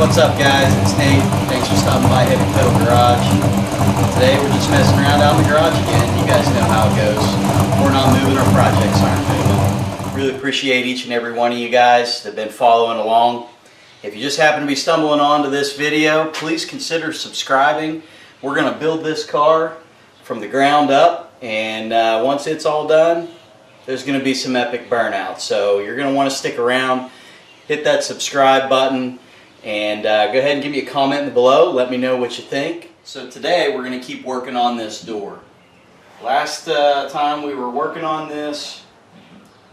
What's up guys, it's Nate. Thanks for stopping by Heavy Pedal Garage. Today we're just messing around out in the garage again. You guys know how it goes. We're not moving, our projects aren't moving. Really appreciate each and every one of you guys that have been following along. If you just happen to be stumbling onto this video, please consider subscribing. We're going to build this car from the ground up, and once it's all done, there's going to be some epic burnouts. So you're going to want to stick around, hit that subscribe button, and go ahead and give me a comment below. Let me know what you think. So today we're going to keep working on this door. Last time we were working on this,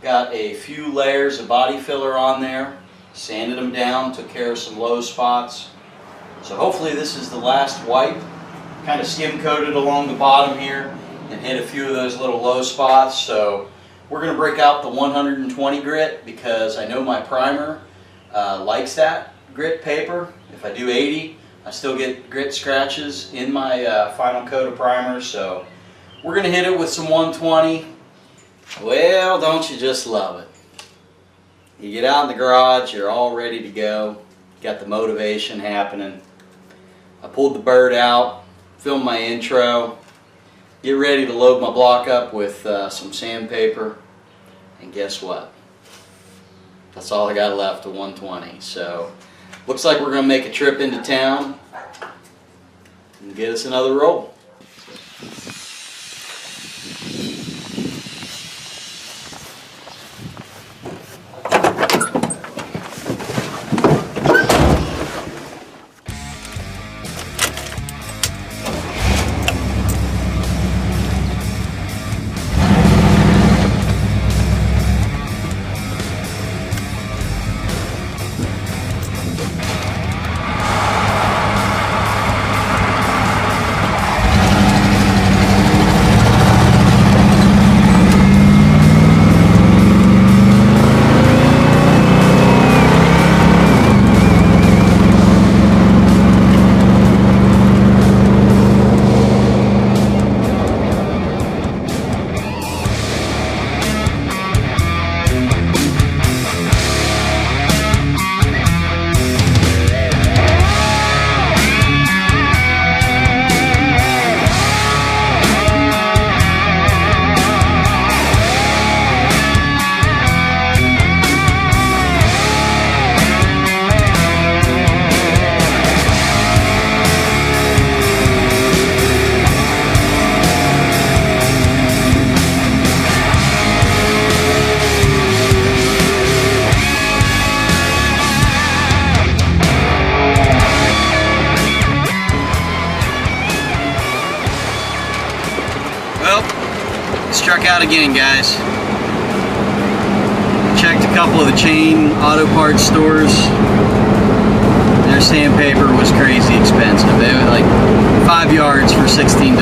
got a few layers of body filler on there, sanded them down, took care of some low spots. So hopefully this is the last wipe. Kind of skim coated along the bottom here and hit a few of those little low spots. So we're going to break out the 120 grit because I know my primer likes that grit paper. If I do 80, I still get grit scratches in my final coat of primer. So we're going to hit it with some 120. Well, don't you just love it? You get out in the garage, you're all ready to go. Got the motivation happening. I pulled the bird out, filmed my intro, get ready to load my block up with some sandpaper, and guess what? That's all I got left of 120. So looks like we're going to make a trip into town and get us another roll. Struck out again, guys. Checked a couple of the chain auto parts stores. Their sandpaper was crazy expensive. They were like 5 yards for $16.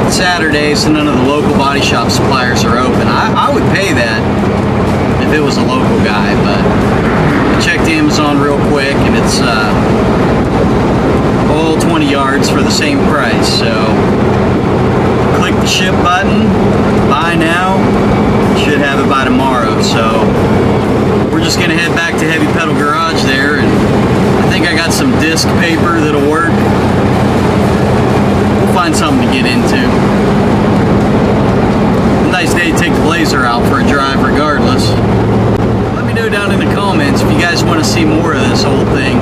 It's Saturday, so none of the local body shop suppliers are open. I would pay that if it was a local guy, but I checked Amazon real quick and it's all 20 yards for the same price. So click the ship button, buy now, should have it by tomorrow. So we're just going to head back to Heavy Pedal Garage there, and I think I got some disc paper that'll work. We'll find something to get into. A nice day to take the Blazer out for a drive regardless. Let me know down in the comments if you guys want to see more of this whole thing.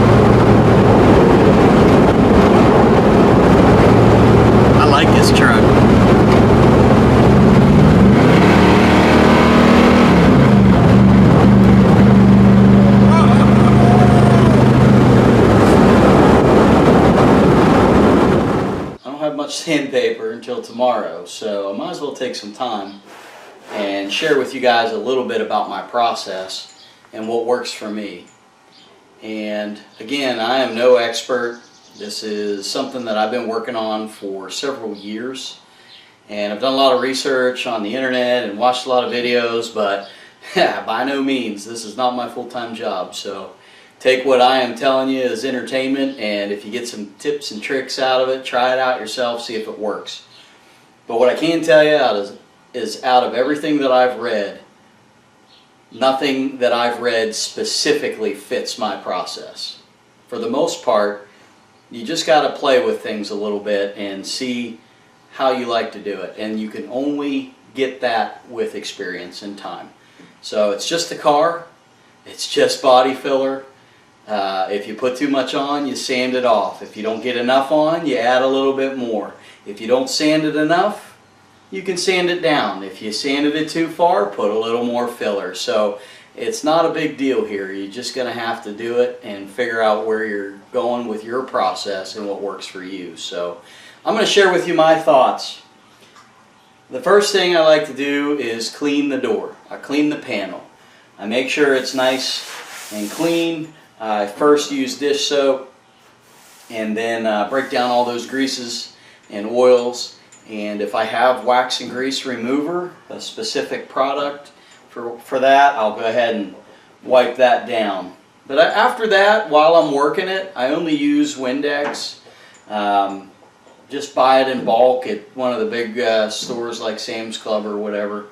I like this truck. Sandpaper until tomorrow, so I might as well take some time and share with you guys a little bit about my process and what works for me. And again, I am no expert. This is something that I've been working on for several years, and I've done a lot of research on the internet and watched a lot of videos, but by no means, this is not my full-time job. So take what I am telling you as entertainment, and if you get some tips and tricks out of it, try it out yourself, see if it works. But what I can tell you is out of everything that I've read, nothing that I've read specifically fits my process. For the most part, you just got to play with things a little bit and see how you like to do it. And you can only get that with experience and time. So it's just a car, it's just body filler. If you put too much on, you sand it off. If you don't get enough on, you add a little bit more. If you don't sand it enough, you can sand it down. If you sanded it too far, put a little more filler. So it's not a big deal here. You're just going to have to do it and figure out where you're going with your process and what works for you. So I'm going to share with you my thoughts. The first thing I like to do is clean the door. I clean the panel. I make sure it's nice and clean. I first use dish soap and then break down all those greases and oils. And if I have wax and grease remover, a specific product for that, I'll go ahead and wipe that down. But after that, while I'm working it, I only use Windex. Just buy it in bulk at one of the big stores like Sam's Club or whatever.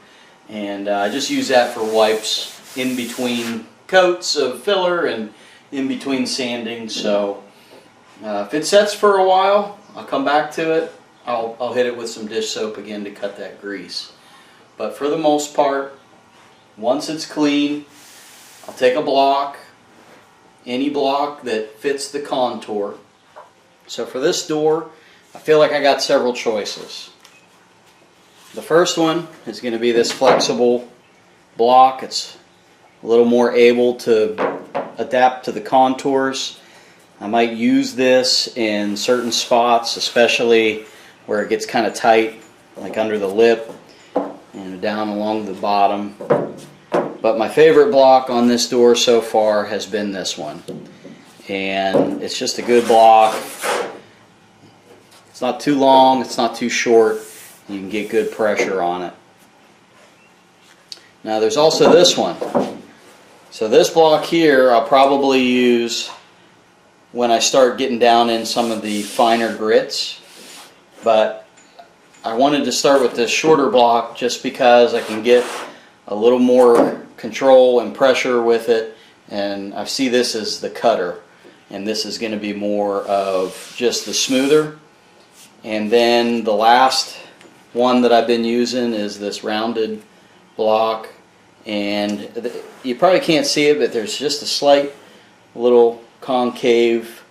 And I just use that for wipes in between coats of filler and in between sanding. So if it sets for a while, I'll come back to it. I'll hit it with some dish soap again to cut that grease. But for the most part, once it's clean, I'll take a block, any block that fits the contour. So for this door, I feel like I got several choices. The first one is going to be this flexible block. It's a little more able to adapt to the contours. I might use this in certain spots, especially where it gets kind of tight, like under the lip and down along the bottom. But my favorite block on this door so far has been this one. And it's just a good block. It's not too long, it's not too short. You can get good pressure on it. Now there's also this one. So this block here I'll probably use when I start getting down in some of the finer grits. But I wanted to start with this shorter block just because I can get a little more control and pressure with it, and I see this as the cutter, and this is going to be more of just the smoother. And then the last one that I've been using is this rounded block, and you probably can't see it, but there's just a slight little concave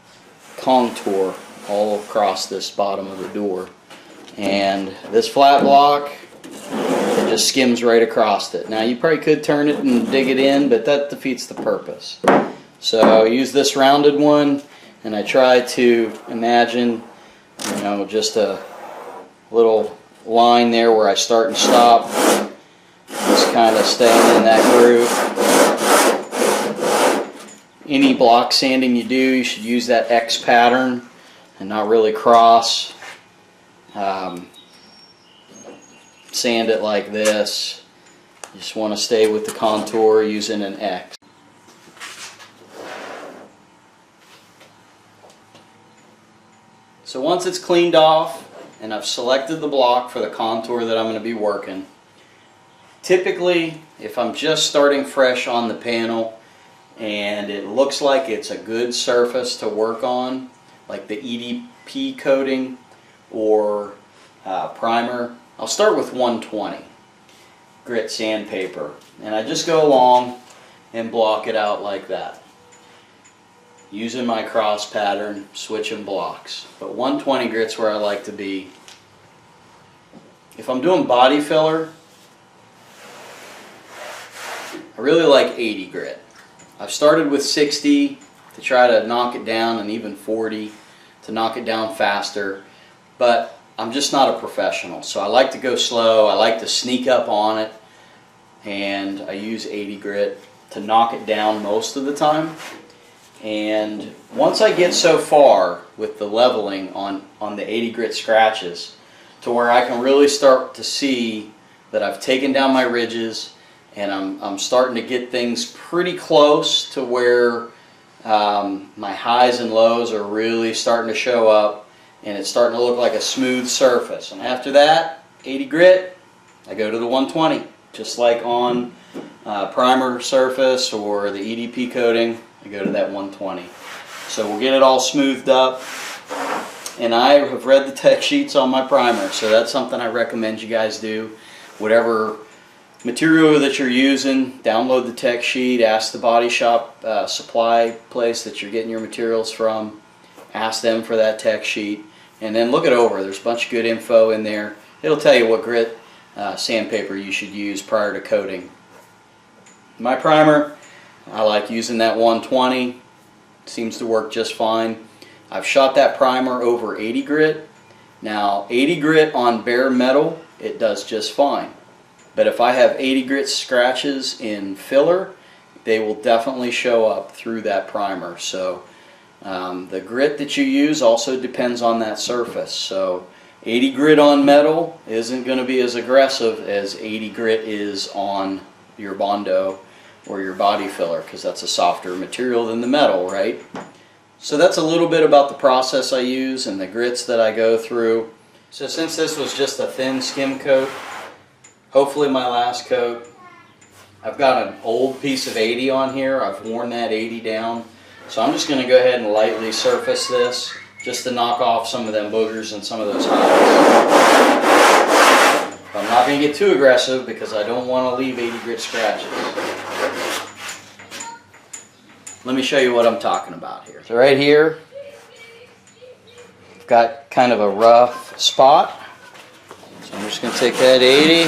contour all across this bottom of the door. And this flat block, it just skims right across it. Now you probably could turn it and dig it in, but that defeats the purpose. So I use this rounded one, and I try to imagine, you know, just a little line there where I start and stop, just kind of staying in that groove. Any block sanding you do, you should use that X pattern and not really cross. Sand it like this. You just want to stay with the contour using an X. So once it's cleaned off and I've selected the block for the contour that I'm going to be working, typically if I'm just starting fresh on the panel and it looks like it's a good surface to work on, like the EDP coating or primer, I'll start with 120 grit sandpaper, and I just go along and block it out like that, using my cross pattern, switching blocks. But 120 grit's where I like to be. If I'm doing body filler, I really like 80 grit. I've started with 60 to try to knock it down, and even 40 to knock it down faster, but I'm just not a professional, so I like to go slow. I like to sneak up on it, and I use 80 grit to knock it down most of the time. And once I get so far with the leveling on the 80 grit scratches to where I can really start to see that I've taken down my ridges and I'm starting to get things pretty close to where my highs and lows are really starting to show up, and it's starting to look like a smooth surface. And after that, 80 grit, I go to the 120, just like on primer surface or the EDP coating, I go to that 120. So we'll get it all smoothed up. And I have read the tech sheets on my primer, so that's something I recommend you guys do. Whatever material that you're using, download the tech sheet, ask the body shop supply place that you're getting your materials from, ask them for that tech sheet, and then look it over. There's a bunch of good info in there. It'll tell you what grit sandpaper you should use prior to coating. My primer, I like using that 120. Seems to work just fine. I've shot that primer over 80 grit. Now 80 grit on bare metal, it does just fine. But if I have 80 grit scratches in filler, they will definitely show up through that primer. So the grit that you use also depends on that surface. So 80 grit on metal isn't going to be as aggressive as 80 grit is on your Bondo or your body filler, because that's a softer material than the metal, right? So that's a little bit about the process I use and the grits that I go through. So since this was just a thin skim coat, hopefully my last coat, I've got an old piece of 80 on here. I've worn that 80 down. So I'm just going to go ahead and lightly surface this just to knock off some of them boogers and some of those highs. I'm not going to get too aggressive because I don't want to leave 80 grit scratches. Let me show you what I'm talking about here. So right here, I've got kind of a rough spot. So I'm just going to take that 80,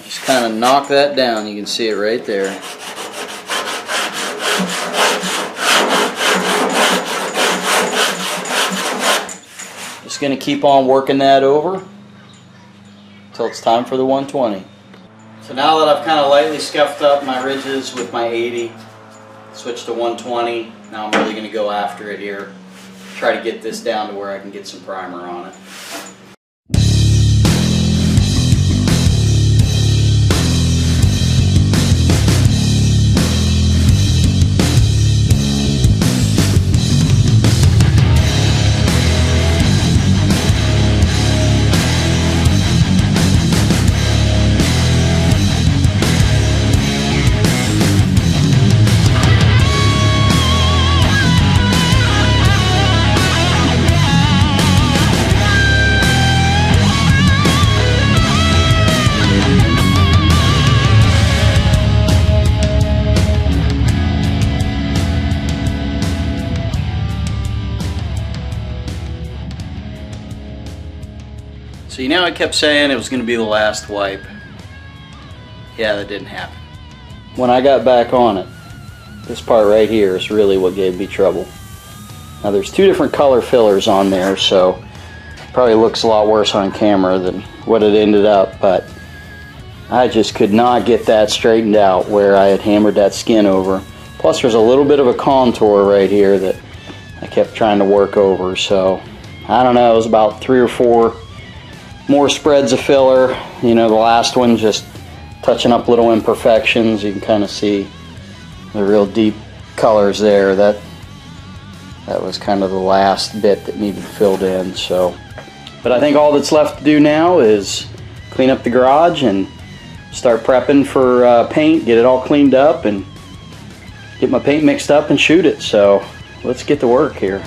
just kind of knock that down. You can see it right there. Just going to keep on working that over until it's time for the 120. So now that I've kind of lightly scuffed up my ridges with my 80, switch to 120, now I'm really going to go after it here. Try to get this down to where I can get some primer on it. So you know I kept saying it was going to be the last wipe. Yeah, that didn't happen. When I got back on it, this part right here is really what gave me trouble. Now there's two different color fillers on there, so it probably looks a lot worse on camera than what it ended up, but I just could not get that straightened out where I had hammered that skin over. Plus there's a little bit of a contour right here that I kept trying to work over, so I don't know, it was about 3 or 4 more spreads of filler. You know, the last one just touching up little imperfections. You can kind of see the real deep colors there. That was kind of the last bit that needed filled in. So, but I think all that's left to do now is clean up the garage and start prepping for paint, get it all cleaned up and get my paint mixed up and shoot it. So let's get to work here.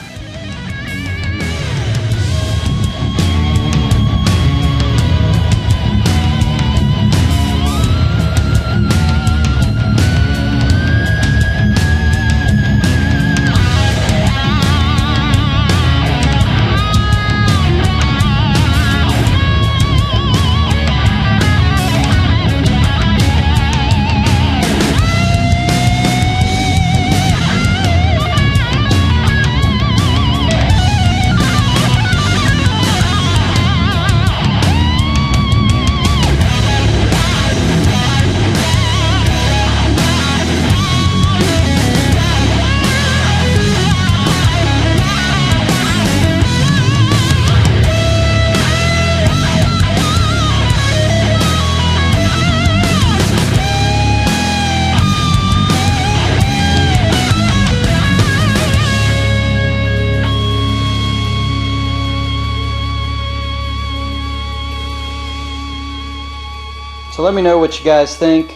So let me know what you guys think.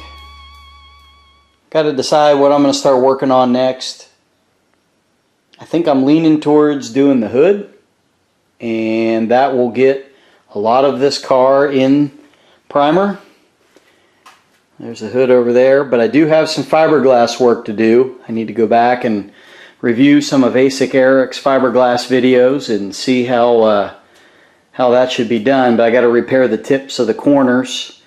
Got to decide what I'm going to start working on next. I think I'm leaning towards doing the hood, and that will get a lot of this car in primer. There's a hood over there, but I do have some fiberglass work to do. I need to go back and review some of ASIC Eric's fiberglass videos and see how that should be done. But I got to repair the tips of the corners.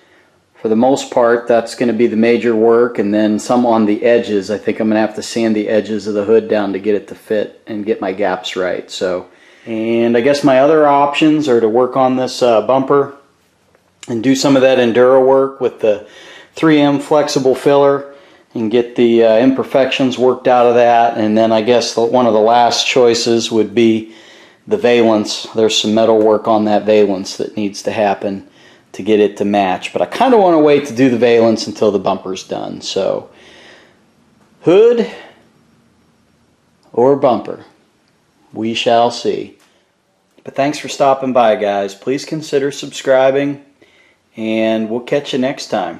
For the most part, that's going to be the major work, and then some on the edges. I think I'm going to have to sand the edges of the hood down to get it to fit and get my gaps right. So, and I guess my other options are to work on this bumper and do some of that Enduro work with the 3M flexible filler and get the imperfections worked out of that. And then I guess one of the last choices would be the valance. There's some metal work on that valance that needs to happen to get it to match, but I kind of want to wait to do the valance until the bumper's done. So hood or bumper, we shall see. But thanks for stopping by, guys. Please consider subscribing, and we'll catch you next time.